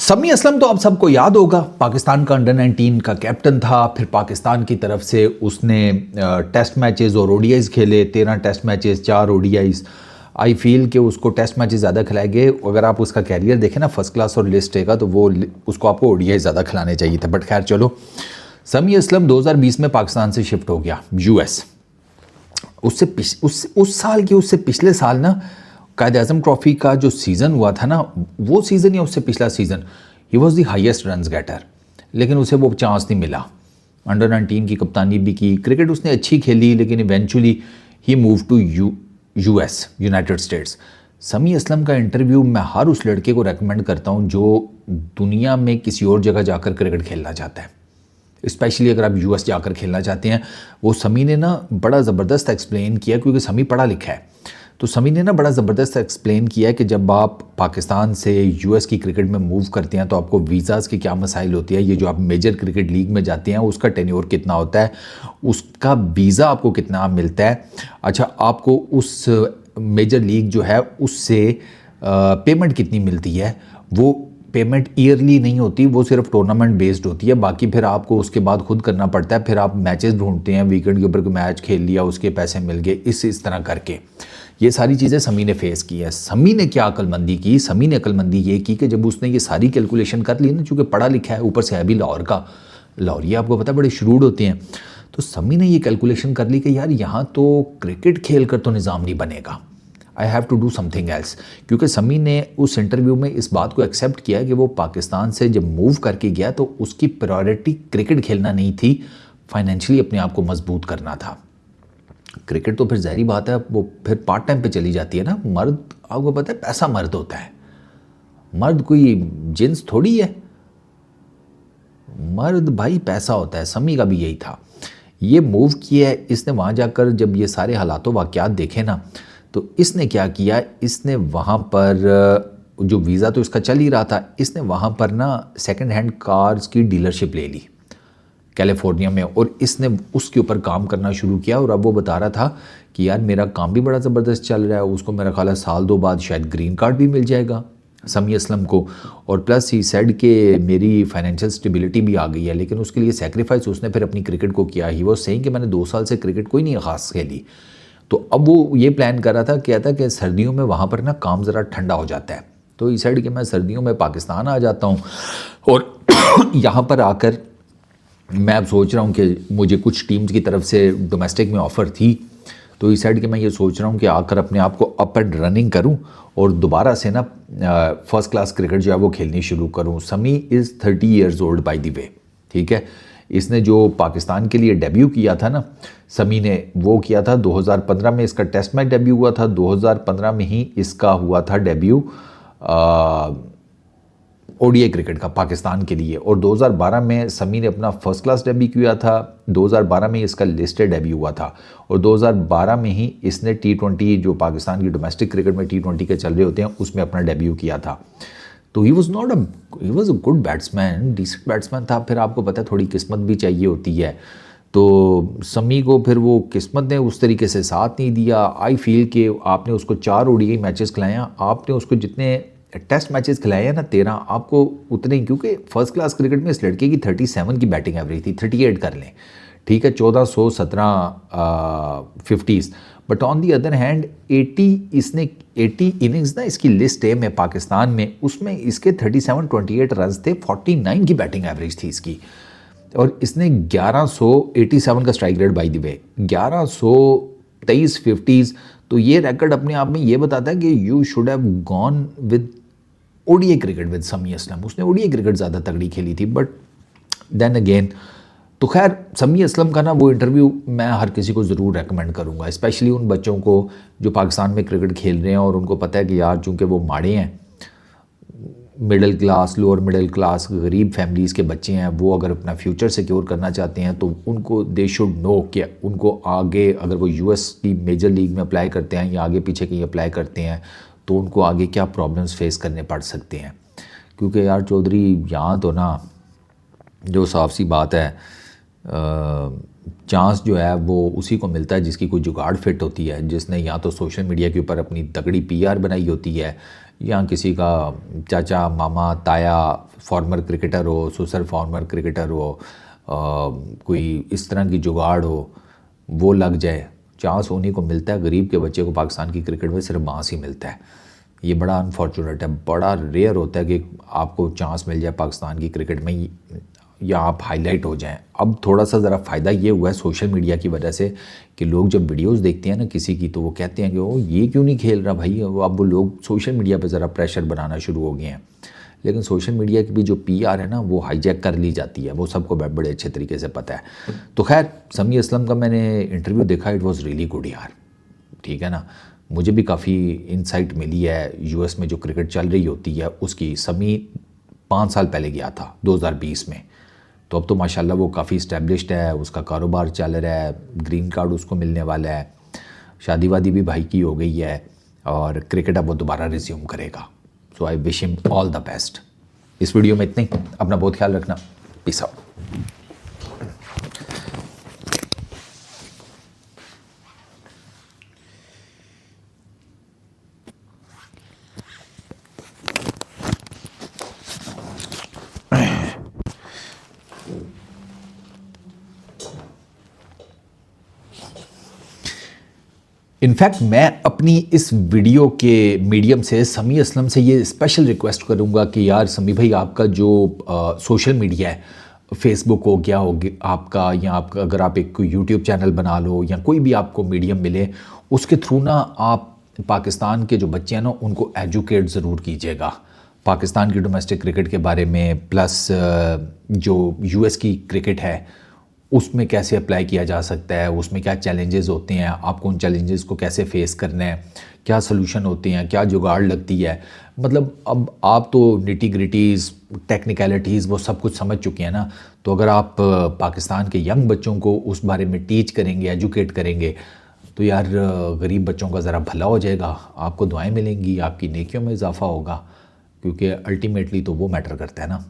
समी असलम तो आप सबको याद होगा, पाकिस्तान का अंडर 19 का कैप्टन था। फिर पाकिस्तान की तरफ से उसने टेस्ट मैचेस और ओडीआईज खेले, 13 test matches, 4 ODIs. I feel कि उसको टेस्ट मैचेस ज़्यादा खिलाए गए। अगर आप उसका कैरियर देखें ना, फर्स्ट क्लास और लिस्ट है का, तो वो उसको आपको ओडीआई ज़्यादा खिलाने चाहिए थे। बट खैर चलो, समी असलम 2020 में पाकिस्तान से शिफ्ट हो गया यूएस। उस साल के उससे पिछले साल ना, कायद आज़म ट्रॉफी का जो सीज़न हुआ था ना, वो सीज़न या उससे पिछला season, he was the highest runs getter. लेकिन उसे वो चांस नहीं मिला। अंडर 19 की कप्तानी भी की, क्रिकेट उसने अच्छी खेली, लेकिन eventually he move to US, United States. Sami Aslam का इंटरव्यू मैं हर उस लड़के को रेकमेंड करता हूँ जो दुनिया में किसी और जगह जाकर क्रिकेट खेलना चाहता है, स्पेशली अगर आप यूएस जाकर खेलना चाहते हैं। वो समी ने ना बड़ा ज़बरदस्त एक्सप्लेन किया, क्योंकि समी पढ़ा लिखा है। तो समी ने ना बड़ा ज़बरदस्त एक्सप्लेन किया है कि जब आप पाकिस्तान से यूएस की क्रिकेट में मूव करते हैं तो आपको वीज़ाज़ की क्या मसाइल होती है। ये जो आप मेजर क्रिकेट लीग में जाते हैं उसका टेन्योर कितना होता है, उसका वीज़ा आपको कितना मिलता है। अच्छा, आपको उस मेजर लीग जो है उससे पेमेंट कितनी मिलती है। वो पेमेंट ईयरली नहीं होती, वो सिर्फ टूर्नामेंट बेस्ड होती है। बाकी फिर आपको उसके बाद खुद करना पड़ता है। फिर आप मैचेस ढूंढते हैं, वीकेंड के ऊपर कोई मैच खेल लिया, उसके पैसे मिल गए, इस तरह करके ये सारी चीज़ें समी ने फेस की है। समी ने क्या अक्लमंदी की, समी ने अक्लमंदी ये की कि जब उसने ये सारी कैलकुलेशन कर ली ना, चूँकि पढ़ा लिखा है, ऊपर से है भी लाहौर का, लाहौरिया आपको पता है बड़े श्रूड होते हैं। तो समी ने ये कैलकुलेशन कर ली कि यार यहाँ तो क्रिकेट खेल कर तो निज़ाम नहीं बनेगा, I have to do something else. क्योंकि समी ने उस इंटरव्यू में इस बात को एक्सेप्ट किया है कि वो पाकिस्तान से जब मूव करके गया तो उसकी प्रायोरिटी क्रिकेट खेलना नहीं थी, फाइनेंशियली अपने आप को मजबूत करना था। क्रिकेट तो फिर ज़ाहिरी बात है वो फिर पार्ट टाइम पे चली जाती है ना। मर्द, आपको पता है पैसा मर्द होता है, मर्द कोई जिन्स थोड़ी है, मर्द भाई पैसा होता है। समी का भी यही था, ये मूव किया है इसने। वहाँ जाकर जब ये सारे हालातों वाक़यात देखे ना, तो इसने क्या किया, इसने वहाँ पर जो वीज़ा तो इसका चल ही रहा था, इसने वहाँ पर ना सेकंड हैंड कार्स की डीलरशिप ले ली कैलिफोर्निया में, और इसने उसके ऊपर काम करना शुरू किया। और अब वो बता रहा था कि यार मेरा काम भी बड़ा ज़बरदस्त चल रहा है। उसको मेरा ख्याल है साल 2 बाद शायद ग्रीन कार्ड भी मिल जाएगा समी असलम को। और प्लस ही सेड कि मेरी फाइनेंशियल स्टेबिलिटी भी आ गई है। लेकिन उसके लिए सेक्रीफाइस उसने फिर अपनी क्रिकेट को किया। ही वो सही कि मैंने 2 साल से क्रिकेट कोई नहीं ख़ास खेली। तो अब वो ये प्लान कर रहा था, कहता कि सर्दियों में वहाँ पर ना काम ज़रा ठंडा हो जाता है, तो इस साइड कि मैं सर्दियों में पाकिस्तान आ जाता हूँ और यहाँ पर आकर मैं अब सोच रहा हूँ कि मुझे कुछ टीम्स की तरफ से डोमेस्टिक में ऑफ़र थी, तो इस साइड के मैं ये सोच रहा हूँ कि आकर अपने आप को अप एंड रनिंग करूँ और दोबारा से ना फर्स्ट क्लास क्रिकेट जो है वो खेलनी शुरू करूँ। समी is 30 years old by the way, ठीक है। इसने जो पाकिस्तान के लिए डेब्यू किया था ना, समी ने वो किया था 2015 में। इसका टेस्ट मैच डेब्यू हुआ था 2015 में ही, इसका हुआ था डेब्यू ओडीआई क्रिकेट का पाकिस्तान के लिए। और 2012 में समी ने अपना फर्स्ट क्लास डेब्यू किया था। 2012 में इसका लिस्टेड डेब्यू हुआ था और 2012 में ही इसने T20 जो पाकिस्तान की डोमेस्टिक क्रिकेट में T20 के चल रहे होते हैं उसमें अपना डेब्यू किया था। तो he was a good batsman, decent batsman था। फिर आपको पता है थोड़ी किस्मत भी चाहिए होती है, तो समी को फिर वो किस्मत ने उस तरीके से साथ नहीं दिया। आई फील कि आपने उसको 4 ओडीआई मैचेस खिलाए हैं, आपने उसको जितने टेस्ट मैचेस खिलाए हैं ना 13, आपको उतने ही, क्योंकि फर्स्ट क्लास क्रिकेट में इस लड़के की 37 की बैटिंग एवरेज थी, 38 कर लें, ठीक है, 1417 50s। But on the other hand 80 innings ना इसकी लिस्ट है में पाकिस्तान में, उसमें इसके 37-28 रन थे, 49 की बैटिंग एवरेज थी इसकी। और इसने 1187 का strike rate by the way, 1123 50s। तो ये रिकॉर्ड अपने आप में ये बताता है कि you should have gone with ODI cricket with समी असलम। उसने ओडीआई क्रिकेट ज़्यादा तगड़ी खेली थी। बट देन अगेन, तो खैर समी असलम का ना वो इंटरव्यू मैं हर किसी को ज़रूर रेकमेंड करूँगा, स्पेशली उन बच्चों को जो पाकिस्तान में क्रिकेट खेल रहे हैं और उनको पता है कि यार चूँकि वो माड़े हैं, middle class, lower middle class, गरीब फैमिलीज़ के बच्चे हैं, वो अगर अपना फ्यूचर सिक्योर करना चाहते हैं तो उनको दे शुड नो कि उनको आगे अगर वो यूएस की मेजर लीग में अप्लाई करते हैं या आगे पीछे कहीं अप्लाई करते हैं तो उनको आगे क्या प्रॉब्लम्स फेस करने पड़ सकते हैं। क्योंकि यार चौधरी यहाँ तो ना जो साफ सी बात है, चांस जो है वो उसी को मिलता है जिसकी कोई जुगाड़ फिट होती है, जिसने या तो सोशल मीडिया के ऊपर अपनी तगड़ी पीआर बनाई होती है या किसी का चाचा मामा ताया फॉर्मर क्रिकेटर हो, ससुर फॉर्मर क्रिकेटर हो, कोई इस तरह की जुगाड़ हो, वो लग जाए, चांस उन्हीं को मिलता है। गरीब के बच्चे को पाकिस्तान की क्रिकेट में सिर्फ बांस ही मिलता है। ये बड़ा अनफॉर्चुनेट है, बड़ा रेयर होता है कि आपको चांस मिल जाए पाकिस्तान की क्रिकेट में या आप हाईलाइट हो जाएं। अब थोड़ा सा ज़रा फ़ायदा ये हुआ है सोशल मीडिया की वजह से कि लोग जब वीडियोस देखते हैं ना किसी की, तो वो कहते हैं कि ओ ये क्यों नहीं खेल रहा भाई। अब वो लोग सोशल मीडिया पे ज़रा प्रेशर बनाना शुरू हो गए हैं। लेकिन सोशल मीडिया की भी जो पीआर है ना, वो हाईजैक कर ली जाती है, वो सबको बड़े अच्छे तरीके से पता है। तो खैर, समी असलम का मैंने इंटरव्यू देखा, इट वॉज़ रियली गुड यार, ठीक है ना। मुझे भी काफ़ी इंसाइट मिली है यूएस में जो क्रिकेट चल रही होती है उसकी। समी 5 साल पहले गया था 2020 में, तो अब तो माशाल्लाह वो काफ़ी इस्टेब्लिश्ड है, उसका कारोबार चल रहा है, ग्रीन कार्ड उसको मिलने वाला है, शादी वादी भी भाई की हो गई है, और क्रिकेट अब वो दोबारा रिज्यूम करेगा। So I wish him all the best. इस वीडियो में इतने ही, अपना बहुत ख्याल रखना, पीस आउट। इनफैक्ट मैं अपनी इस वीडियो के मीडियम से समी असलम से ये स्पेशल रिक्वेस्ट करूँगा कि यार समी भाई, आपका जो सोशल मीडिया है, फेसबुक हो गया आपका, या आपका अगर आप एक यूट्यूब चैनल बना लो या कोई भी आपको मीडियम मिले, उसके थ्रू ना आप पाकिस्तान के जो बच्चे हैं ना उनको एजुकेट ज़रूर कीजिएगा पाकिस्तान की डोमेस्टिक क्रिकेट के बारे में, प्लस जो यूएस की क्रिकेट है उसमें कैसे अप्लाई किया जा सकता है, उसमें क्या चैलेंजेस होते हैं, आपको उन चैलेंजेस को कैसे फेस करना है, क्या सलूशन होते हैं, क्या जुगाड़ लगती है। मतलब अब आप तो निटी ग्रिटीज़ टेक्निकलिटीज़ वो सब कुछ समझ चुके हैं ना। तो अगर आप पाकिस्तान के यंग बच्चों को उस बारे में टीच करेंगे, एजुकेट करेंगे, तो यार गरीब बच्चों का ज़रा भला हो जाएगा, आपको दुआएं मिलेंगी, आपकी नेकियों में इजाफा होगा, क्योंकि अल्टीमेटली तो वो मैटर करता है ना।